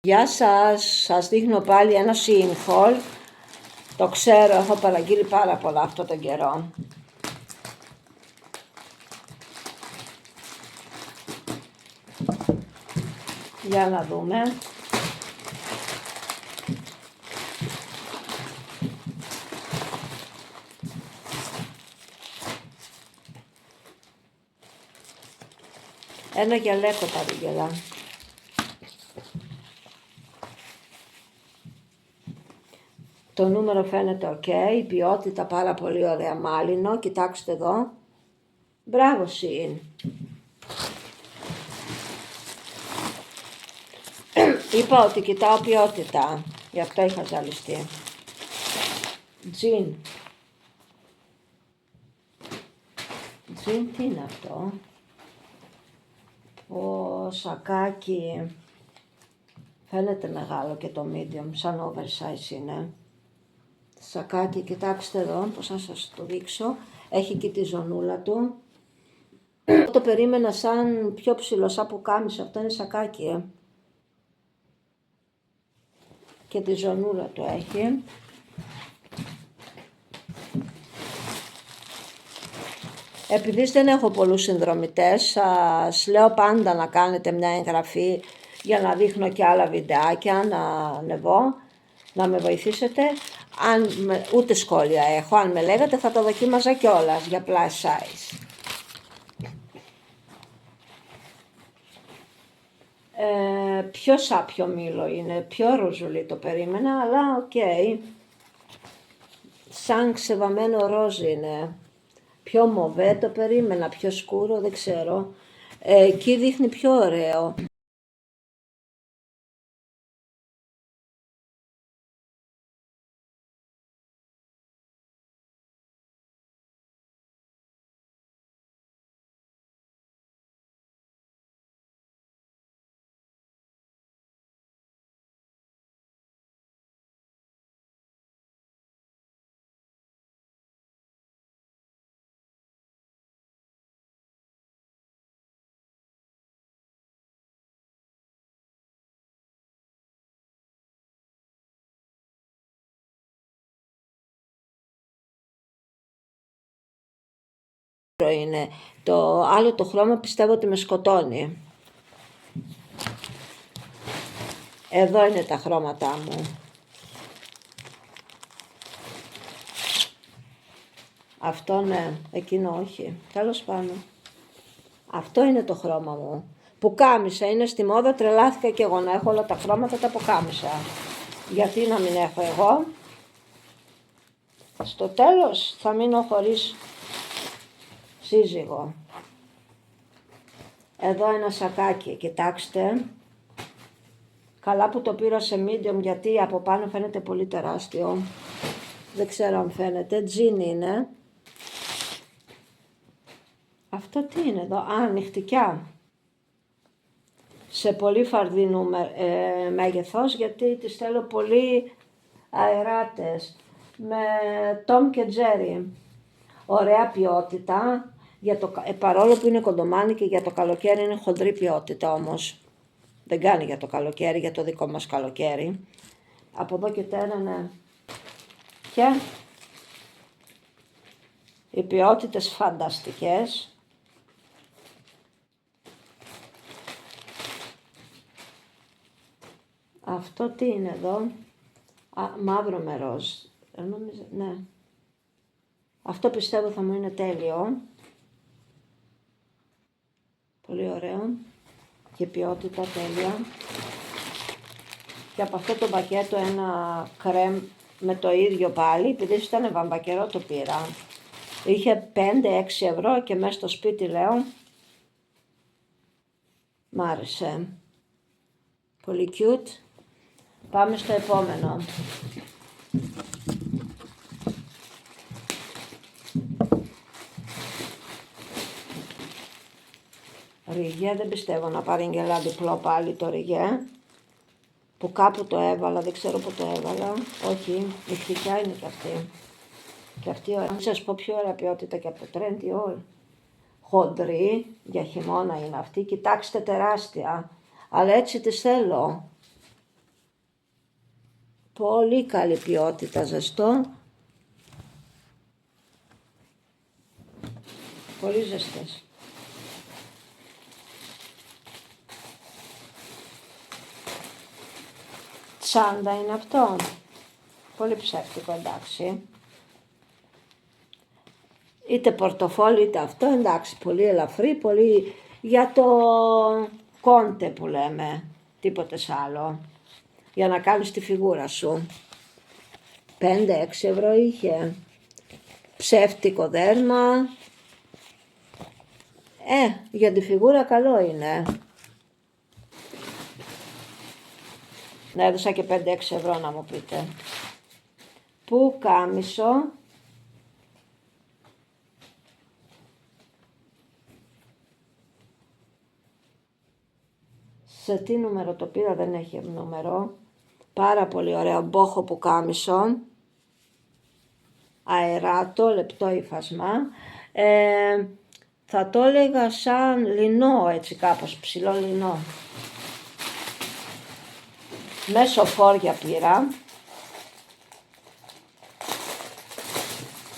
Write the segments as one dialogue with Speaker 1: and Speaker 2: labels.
Speaker 1: Γεια σας, σας δείχνω πάλι ένα Shein haul. Το ξέρω, έχω παραγγείλει πάρα πολλά αυτόν τον καιρό. Για να δούμε. Ένα γυαλέκο παρήγγελα. Το νούμερο φαίνεται ok, η ποιότητα πάρα πολύ ωραία, μάλινο, κοιτάξτε εδώ. Μπράβο Shein. Είπα ότι κοιτάω ποιότητα, γι' αυτό είχα ζαλιστεί. Τζιν. Τζιν, τι είναι αυτό? Σακάκι. Φαίνεται μεγάλο και το medium, σαν oversize είναι. Σακάκι, κοιτάξτε εδώ, πώς θα σας το δείξω. Έχει και τη ζωνούλα του. Το περίμενα σαν πιο ψηλό, σαν πουκάμισο, αυτό είναι σακάκι. Και τη ζωνούλα του έχει. Επειδή δεν έχω πολλούς συνδρομητές, σας λέω πάντα να κάνετε μια εγγραφή για να δείχνω και άλλα βιντεάκια, να ανεβώ, να με βοηθήσετε. Ούτε σχόλια έχω, αν με λέγατε θα το δοκίμαζα κιόλας για plus size. Πιο σάπιο μήλο είναι, πιο ροζουλί το περίμενα, αλλά ok. Σαν ξεβαμένο ροζ είναι. Πιο μοβέ το περίμενα, πιο σκούρο, δεν ξέρω. Εκεί δείχνει πιο ωραίο. Είναι. Το άλλο το χρώμα πιστεύω ότι με σκοτώνει. Εδώ είναι τα χρώματά μου. Αυτό ναι, εκείνο όχι. Τέλος πάντων. Αυτό είναι το χρώμα μου. Πουκάμισα, είναι στη μόδα, τρελάθηκα και εγώ να έχω όλα τα χρώματα τα πουκάμισα. Γιατί να μην έχω εγώ? Στο τέλος θα μείνω χωρίς σύζυγο. Εδώ ένα σακάκι, κοιτάξτε. Καλά που το πήρα σε medium γιατί από πάνω φαίνεται πολύ τεράστιο. Δεν ξέρω αν φαίνεται, τζιν είναι. Αυτό τι είναι εδώ? Νυχτικιά. Σε πολύ φαρδί μέγεθος γιατί τις θέλω πολύ αεράτες. Με Tom και Jerry. Ωραία ποιότητα. Παρόλο που είναι κοντομάνι και για το καλοκαίρι είναι χοντρή ποιότητα όμως. Δεν κάνει για το καλοκαίρι, για το δικό μας καλοκαίρι. Από εδώ και τέρα ναι. Και οι ποιότητες φανταστικές. Αυτό τι είναι εδώ? Μαύρο με ροζ. Ναι. Αυτό πιστεύω θα μου είναι τέλειο. Πολύ ωραίο. Και ποιότητα τέλεια. Και από αυτό το πακέτο ένα κρέμ με το ίδιο πάλι, επειδή ήταν βαμβακερό το πήρα. Είχε 5-6 ευρώ και μέσα στο σπίτι λέω. Μ' άρεσε. Πολύ cute. Πάμε στο επόμενο. Ριγέ, δεν πιστεύω να παρήγγελα διπλό πάλι το ριγέ. Που κάπου το έβαλα, δεν ξέρω που το έβαλα. Όχι, νυχτικιά είναι και αυτή. Και αυτή ωραία. Να σας πω πιο ωραία ποιότητα και από το Trendy All. Χοντρή, για χειμώνα είναι αυτή. Κοιτάξτε, τεράστια. Αλλά έτσι τις θέλω. Πολύ καλή ποιότητα, ζεστό. Πολύ ζεστές. Τσάντα είναι αυτό. Πολύ ψεύτικο, εντάξει. Είτε πορτοφόλι είτε αυτό, εντάξει. Πολύ ελαφρύ, πολύ για το κόντε που λέμε. Τίποτε άλλο. Για να κάνεις τη φιγούρα σου. 5-6 ευρώ είχε. Ψεύτικο δέρμα. Για τη φιγούρα καλό είναι. Να έδωσα και 5-6 ευρώ να μου πείτε. Πουκάμισο. Σε τι νούμερο το πήρα, δεν έχει νούμερο. Πάρα πολύ ωραίο μπόχο πουκάμισο. Αεράτο, λεπτό υφασμά. Θα το έλεγα σαν λινό, έτσι κάπως, ψηλό λινό. Μέσο φόρια πήρα.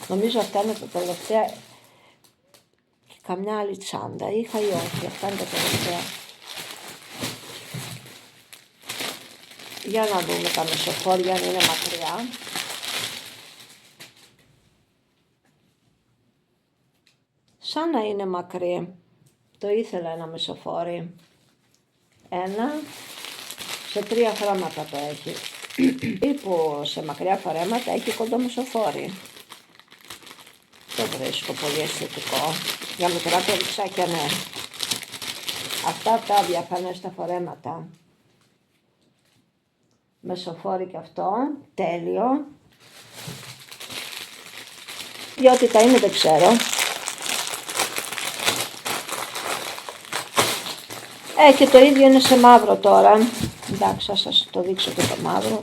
Speaker 1: Νομίζω αυτά είναι τα τελευταία. Και καμιά άλλη τσάντα είχα ή όχι, αυτά είναι τα τελευταία. Για να δούμε τα μεσοφόρια αν είναι μακριά. Σαν να είναι μακρύ. Το ήθελα ένα μεσοφόρι. Ένα. Σε 3 χρώματα το έχει. Που σε μακριά φορέματα έχει κοντό μεσοφόρι. Το βρίσκω πολύ αισθητικό. Για μικρά κοριτσάκια, ναι. Αυτά διαφανές τα φορέματα. Μεσοφόρι και αυτό. Τέλειο. Ποιότητα είναι δεν ξέρω. Και το ίδιο είναι σε μαύρο τώρα. Εντάξει, θα σας το δείξω και το μαύρο.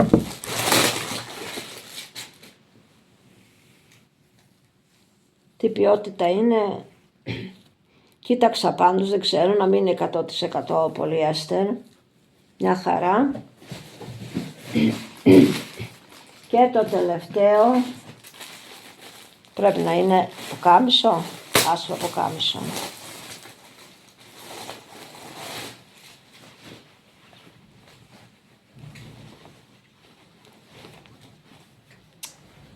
Speaker 1: Τι ποιότητα είναι. Κοίταξα πάντως, δεν ξέρω, να μην είναι 100% πολυέστερ. Μια χαρά. Και το τελευταίο πρέπει να είναι πουκάμισο, άσπρο πουκάμισο.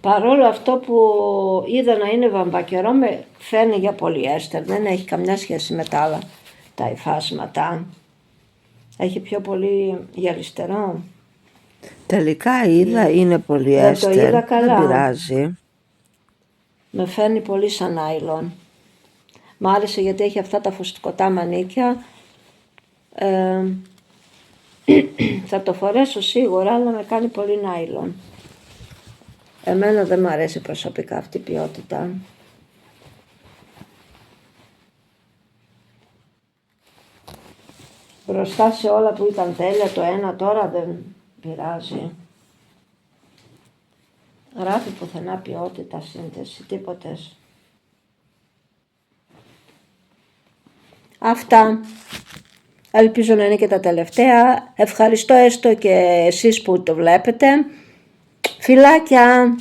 Speaker 1: Παρόλο αυτό που είδα να είναι βαμβακερό, με φαίνει για πολυέστερ, δεν έχει καμιά σχέση με τα άλλα τα υφάσματα. Έχει πιο πολύ γυαλιστερό.
Speaker 2: Τελικά είδα είναι πολυέστερ,
Speaker 1: το είδα καλά.
Speaker 2: δεν πειράζει.
Speaker 1: Με φαίνει πολύ σαν νάιλον. Μ' άρεσε γιατί έχει αυτά τα φουστικωτά μανίκια. Θα το φορέσω σίγουρα, αλλά με κάνει πολύ νάιλον. Εμένα δεν μου αρέσει προσωπικά αυτή η ποιότητα. Μπροστά σε όλα που ήταν τέλεια, το ένα τώρα δεν πειράζει. Γράφει πουθενά ποιότητα, σύνθεση, τίποτες. Αυτά. Ελπίζω να είναι και τα τελευταία. Ευχαριστώ έστω και εσείς που το βλέπετε. Φιλάκια!